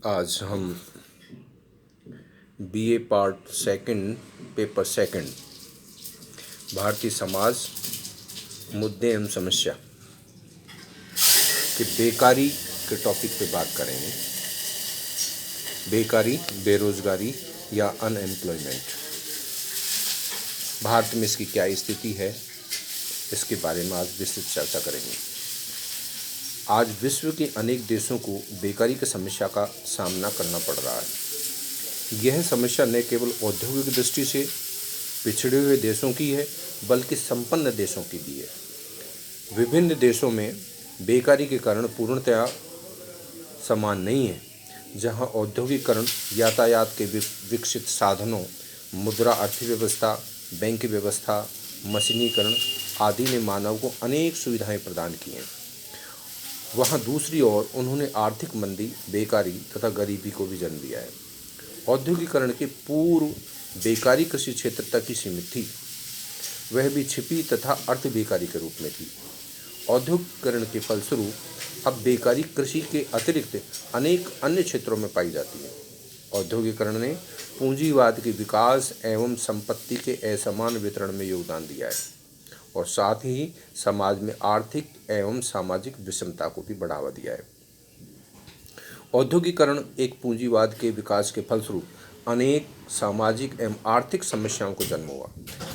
आज हम BA part second paper second Bharatiya Samaj मुद्दे एवं समस्या के बेकारी के टॉपिक पे बात करेंगे। बेकारी, बेरोजगारी या अनएम्प्लॉयमेंट, भारत में इसकी क्या स्थिति है, इसके बारे में आज विस्तृत चर्चा करेंगे। आज विश्व के अनेक देशों को बेकारी की समस्या का सामना करना पड़ रहा है। यह समस्या न केवल औद्योगिक दृष्टि से पिछड़े हुए देशों की है, बल्कि संपन्न देशों की भी है। विभिन्न देशों में बेकारी के कारण पूर्णतया समान नहीं है। जहां औद्योगिकरण, यातायात के विकसित साधनों, मुद्रा अर्थव्यवस्था, बैंक व्यवस्था, मशीनीकरण आदि ने मानव को अनेक सुविधाएं प्रदान की हैं, वहां दूसरी ओर उन्होंने आर्थिक मंदी, बेकारी तथा गरीबी को भी जन्म दिया है। औद्योगिकरण के पूर्व बेकारी कृषि क्षेत्र तक ही सीमित थी, वह भी छिपी तथा अर्ध बेकारी के रूप में थी। औद्योगिकरण के फलस्वरूप अब बेकारी कृषि के अतिरिक्त अनेक अन्य क्षेत्रों में पाई जाती है। औद्योगिकरण ने पूंजीवाद के विकास एवं संपत्ति के असमान वितरण में योगदान दिया है और साथ ही समाज में आर्थिक एवं सामाजिक विषमता को भी बढ़ावा दिया है। औद्योगिकरण एक पूंजीवाद के विकास के फलस्वरूप अनेक सामाजिक एवं आर्थिक समस्याओं को जन्म हुआ।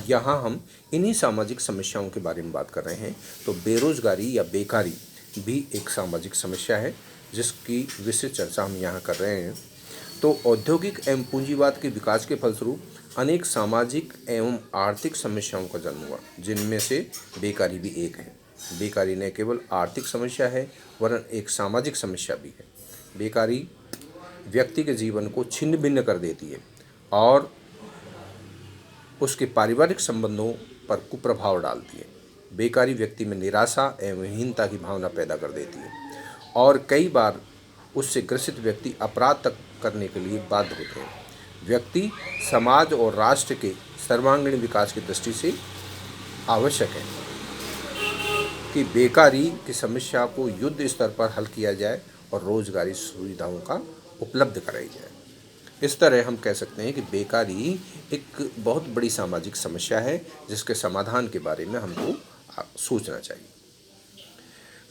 यहाँ हम इन्हीं सामाजिक समस्याओं के बारे में बात कर रहे हैं। तो बेरोजगारी या बेकारी भी एक सामाजिक समस्या है, जिसकी विस्तृत चर्चा हम यहाँ कर रहे हैं। तो औद्योगिक एवं पूंजीवाद के विकास के फलस्वरूप अनेक सामाजिक एवं आर्थिक समस्याओं का जन्म हुआ, जिनमें से बेकारी भी एक है। बेकारी न केवल आर्थिक समस्या है, वरन एक सामाजिक समस्या भी है। बेकारी व्यक्ति के जीवन को छिन्न भिन्न कर देती है और उसके पारिवारिक संबंधों पर कुप्रभाव डालती है। बेकारी व्यक्ति में निराशा एवं हीनता की भावना पैदा कर देती है और कई बार उससे ग्रसित व्यक्ति अपराध तक करने के लिए बाध्य होते हैं। व्यक्ति, समाज और राष्ट्र के सर्वांगीण विकास की दृष्टि से आवश्यक है कि बेकारी की समस्या को युद्ध स्तर पर हल किया जाए और रोजगारी सुविधाओं का उपलब्ध कराई जाए। इस तरह हम कह सकते हैं कि बेकारी एक बहुत बड़ी सामाजिक समस्या है, जिसके समाधान के बारे में हमको सोचना चाहिए।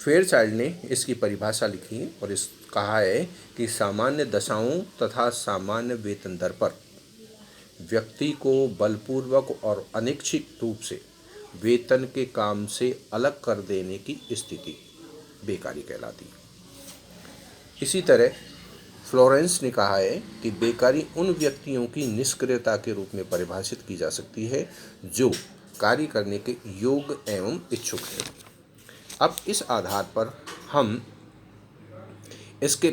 फेयरचाइल्ड ने इसकी परिभाषा लिखी है और इस कहा है कि सामान्य दशाओं तथा सामान्य वेतन दर पर व्यक्ति को बलपूर्वक और अनैच्छिक रूप से वेतन के काम से अलग कर देने की स्थिति बेकारी कहलाती है। इसी तरह फ्लोरेंस ने कहा है कि बेकारी उन व्यक्तियों की निष्क्रियता के रूप में परिभाषित की जा सकती है जो कार्य करने के योग्य एवं इच्छुक है। अब इस आधार पर हम इसके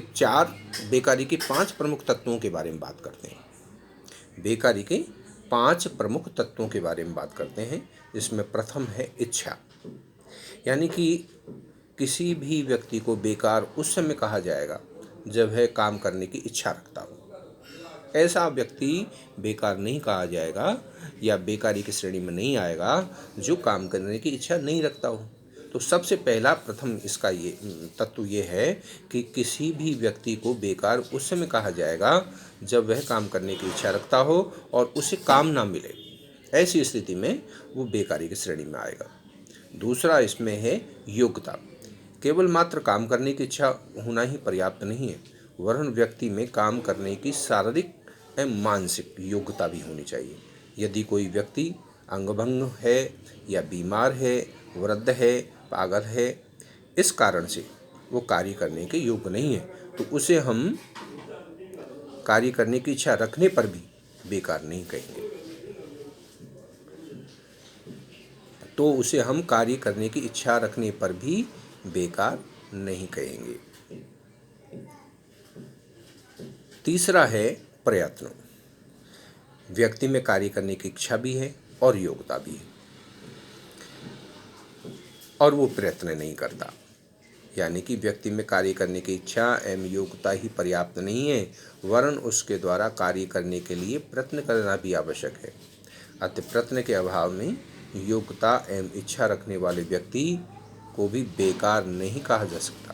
बेकारी के 5 प्रमुख तत्वों के बारे में बात करते हैं। बेकारी के 5 प्रमुख तत्वों के बारे में बात करते हैं, जिसमें प्रथम है इच्छा। यानी कि किसी भी व्यक्ति को बेकार उस समय कहा जाएगा जब वह काम करने की इच्छा रखता हो। ऐसा व्यक्ति बेकार नहीं कहा जाएगा या बेकारी की श्रेणी में नहीं आएगा जो काम करने की इच्छा नहीं रखता हो। तो सबसे पहला प्रथम इसका ये तत्व ये है कि किसी भी व्यक्ति को बेकार उस समय कहा जाएगा जब वह काम करने की इच्छा रखता हो और उसे काम ना मिले। ऐसी स्थिति में वो बेकारी की श्रेणी में आएगा। दूसरा इसमें है योग्यता। केवल मात्र काम करने की इच्छा होना ही पर्याप्त नहीं है, वरन व्यक्ति में काम करने की शारीरिक एवं मानसिक योग्यता भी होनी चाहिए। यदि कोई व्यक्ति अंगभंग है या बीमार है, वृद्ध है, पागल है, इस कारण से वो कार्य करने के योग्य नहीं है, तो उसे हम कार्य करने की इच्छा रखने पर भी बेकार नहीं कहेंगे। तो उसे हम कार्य करने की इच्छा रखने पर भी बेकार नहीं कहेंगे। तीसरा है प्रयत्न। व्यक्ति में कार्य करने की इच्छा भी है और योग्यता भी है और वो प्रयत्न नहीं करता। यानी कि व्यक्ति में कार्य करने की इच्छा एवं योग्यता ही पर्याप्त नहीं है, वरन उसके द्वारा कार्य करने के लिए प्रयत्न करना भी आवश्यक है। अतः प्रयत्न के अभाव में योग्यता एवं इच्छा रखने वाले व्यक्ति को भी बेकार नहीं कहा जा सकता।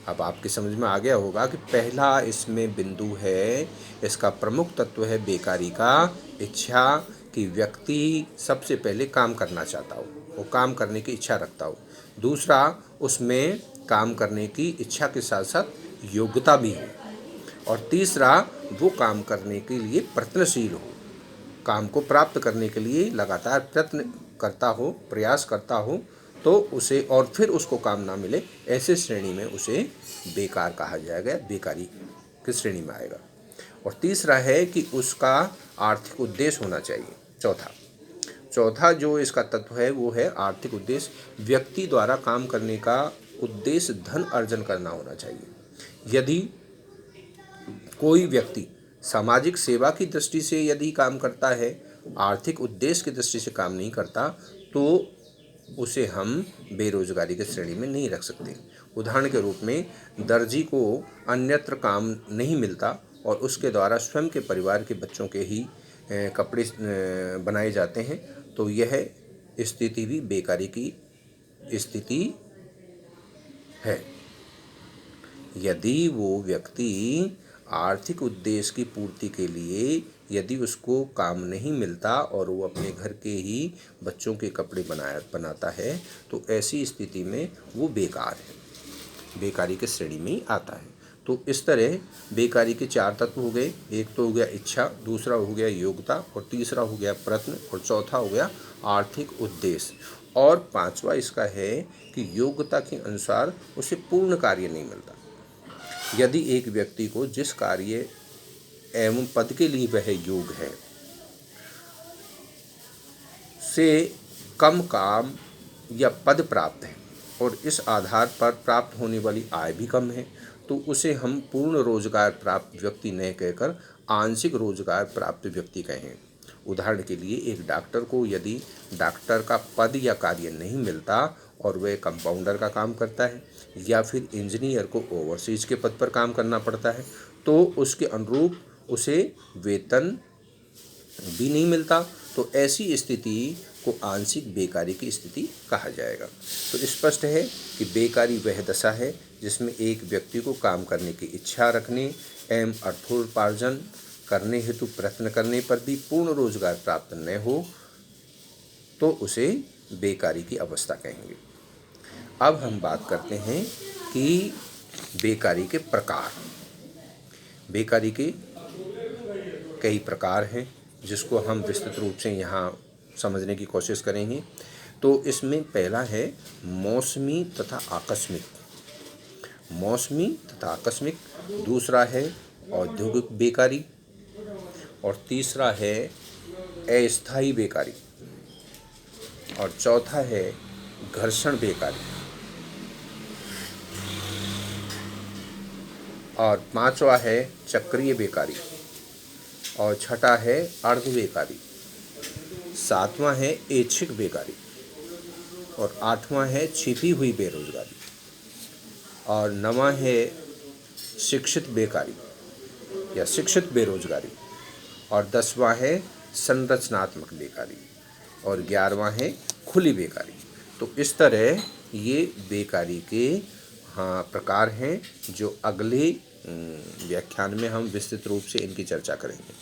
अब आपकी समझ में आ गया होगा कि पहला इसमें बिंदु है, इसका प्रमुख तत्व है बेकारी का इच्छा, कि व्यक्ति सबसे पहले काम करना चाहता हो, वो काम करने की इच्छा रखता हो। दूसरा, उसमें काम करने की इच्छा के साथ साथ योग्यता भी हो। और तीसरा, वो काम करने के लिए प्रयत्नशील हो, काम को प्राप्त करने के लिए लगातार प्रयत्न करता हो, प्रयास करता हो, तो उसे, और फिर उसको काम ना मिले, ऐसे श्रेणी में उसे बेकार कहा जाएगा, बेकारी की श्रेणी में आएगा। और तीसरा है कि उसका आर्थिक उद्देश्य होना चाहिए। चौथा जो इसका तत्व है वो है आर्थिक उद्देश्य। व्यक्ति द्वारा काम करने का उद्देश्य धन अर्जन करना होना चाहिए। यदि कोई व्यक्ति सामाजिक सेवा की दृष्टि से यदि काम करता है, आर्थिक उद्देश्य की दृष्टि से काम नहीं करता, तो उसे हम बेरोजगारी की श्रेणी में नहीं रख सकते। उदाहरण के रूप में, दर्जी को अन्यत्र काम नहीं मिलता और उसके द्वारा स्वयं के परिवार के बच्चों के ही कपड़े बनाए जाते हैं, तो यह स्थिति भी बेकारी की स्थिति है। यदि वो व्यक्ति आर्थिक उद्देश्य की पूर्ति के लिए यदि उसको काम नहीं मिलता और वो अपने घर के ही बच्चों के कपड़े बनाता है, तो ऐसी स्थिति में वो बेकार है, बेकारी के श्रेणी में ही आता है। तो इस तरह बेकारी के 4 तत्व हो गए। एक तो हो गया इच्छा, दूसरा हो गया योग्यता, और तीसरा हो गया प्रयत्न, और चौथा हो गया आर्थिक उद्देश्य। और पांचवा इसका है कि योग्यता के अनुसार उसे पूर्ण कार्य नहीं मिलता। यदि एक व्यक्ति को जिस कार्य एवं पद के लिए वह योग्य है से कम काम या पद प्राप्त है और इस आधार पर प्राप्त होने वाली आय भी कम है, तो उसे हम पूर्ण रोजगार प्राप्त व्यक्ति न कहकर आंशिक रोजगार प्राप्त व्यक्ति कहें। उदाहरण के लिए, एक डॉक्टर को यदि डॉक्टर का पद या कार्य नहीं मिलता और वह कंपाउंडर का काम करता है, या फिर इंजीनियर को ओवरसीज के पद पर काम करना पड़ता है, तो उसके अनुरूप उसे वेतन भी नहीं मिलता, तो ऐसी स्थिति को आंशिक बेकारी की स्थिति कहा जाएगा। तो स्पष्ट है कि बेकारी वह दशा है जिसमें एक व्यक्ति को काम करने की इच्छा रखने एवं अर्थोपार्जन करने हेतु प्रयत्न करने पर भी पूर्ण रोजगार प्राप्त न हो, तो उसे बेकारी की अवस्था कहेंगे। अब हम बात करते हैं कि बेकारी के प्रकार। बेकारी के कई प्रकार हैं जिसको हम विस्तृत रूप से यहाँ समझने की कोशिश करेंगे। तो इसमें पहला है मौसमी तथा आकस्मिक। मौसमी तथा आकस्मिक। दूसरा है औद्योगिक बेकारी, और तीसरा है अस्थायी बेकारी, और चौथा है घर्षण बेकारी, और पांचवा है चक्रीय बेकारी, और छठा है अर्ध बेकारी, सातवां है ऐच्छिक बेकारी, और आठवां है छिपी हुई बेरोजगारी, और नवां है शिक्षित बेकारी या शिक्षित बेरोजगारी, और 10वां है संरचनात्मक बेकारी, और 11वां है खुली बेकारी। तो इस तरह ये बेकारी के प्रकार हैं जो अगले व्याख्यान में हम विस्तृत रूप से इनकी चर्चा करेंगे।